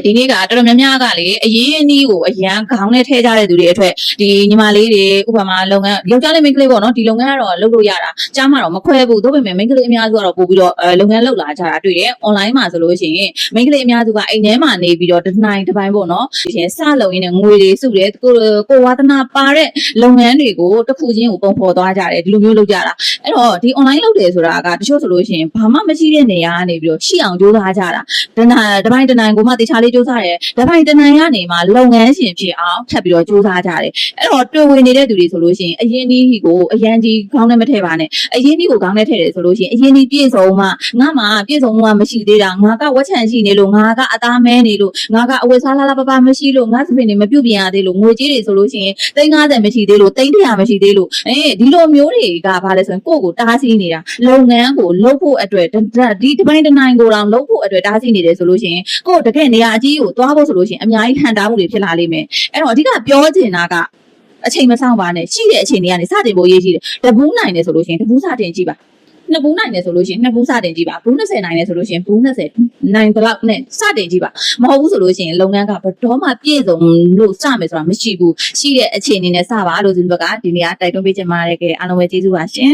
ဒီနေ့ကတော်တော်များများကလေအရင်အနည်းကိုအရန်ခေါင်းနဲ့ထဲကြတဲ့သူတွေအတွက်ဒီညီမလေးတွေဥပမာလုပ်ငန်းယောက်ျားလေးမိန်းကလေးပေါ့နော်ဒီလုပ်ငန်းကတော့လုပ်လို့ရတာကြားမှာတော့မခွဲဘူးသို့ပေမဲ့မိန်းကလေးအများစုကတော့ပို့ပြီးတော့လုပ်ငန်းလုပ်လာကြတာတွေ့တယ် online မှာဆိုလို့ရှိရင်မိန်းကလေးအများစုကအိမ်ထဲမှာနေပြီးတော့တစ်နိုင်တစ်ပိုင်းပေါ့နော်ရှင်စလုပ်ရင်းနဲ့ငွေတွေစုတယ်ကိုဝါသနာပါတဲ့လုပ်ငန်းတွေကိုတစ်ခုချင်းကိုပုံဖော်သွားကြတယ်ဒီလိုမျိုးလုပ်ကြတာအဲ့တော့ဒီ online လုပ်တယ်ဆိုတာကတချို့ဆိုလို့ရှိရင်ဘာမှမရှိတဲ့နေရာကနေပြီးတော့ရှိအောင်ကြိုးစားကြတာတပိုင်းတနိုင်ကိုမှတေချာလေးကြိုးစားတယ်တပိုင်းတနိုင်ကနေမှလုပ်ငန်းရှင်ဖြစ်အောင်ထပ်ပြီးတော့ကြိုးစားကြတယ်အဲ့တော့တွေ့ဝင်နေတဲ့သူတွေဆိုလို့ရှိရင်အရင်ဒီကိုအရန်ကြီးခေါင်းနဲ့မထည့်ပါနဲ့အရင်ဒီကိုခေါင်းနဲ့ထည့်တယ်ဆိုလို့ရှိရင်အရင်ဒီပြည့်စုံမှငါမှပြည့်စုံမှမရှိသေးတာငါကဝက်ချန်ရှိနေလို့ငါကအသားမဲနေလို့ငါကအဝတ်စားလာပပမရှိလို့ငါစပင်တွေမပြုတ်ပြင်ရသေးလို့ငွေကြေးတွေဆိုလို့ရှိရင်350မရှိသေးလို့300မရှိသေးလို့ဒီလိုမျိုးတွေကဘာလဲဆိုရင်ကိုယ့်ကိုတားဆီးနေတာလုပ်ငန်းကိုလုပ်ဖို့အတွက်ဒီတပိုင်းတနိုင်ကိုတော့လုပ်ဖို့အတွက်တားဆီးနေတယ်ဆိုလို့ရှိရင်ကိုယ့်တကယ်နေရာအကြီးကိုသွားဖို့ဆိုလို့ရှိရင်အများကြီးဟန်တားမှုတွေဖြစ်လာလိမ့်မယ်အဲ့တော့အဓိကပြောချင်တာကအချိန်မဆောင်ပါနဲ့ရှိတဲ့အချိန်တွေကနေစတင်ဖို့ရေးကြည့်တယ်တဘူးနိုင်တယ်ဆိုလို့ရှိရင်တဘူးစတင်ကြည့်ပါနှစ်ဘူးနိုင်တယ်ဆိုလို့ရှိရင်နှစ်ဘူးစတင်ကြည့်ပါဘူး20နိုင်တယ်ဆိုလို့ရှိရင်ဘူး20နိုင်တော့နဲ့စတင်ကြည့်ပါမဟုတ်ဘူးဆိုလို့ရှိရင်လုပ်ငန်းကဘယ်တော့မှပြည့်စုံလို့စမယ်ဆိုတာမရှိဘူးရှိတဲ့အချိန်အနေနဲ့စပါလို့ဒီဘက်ကဒီနေ့ကတိုက်တွန်းပေးချင်ပါတယ်ကဲအားလုံးပဲကျေးဇူးပါရှင်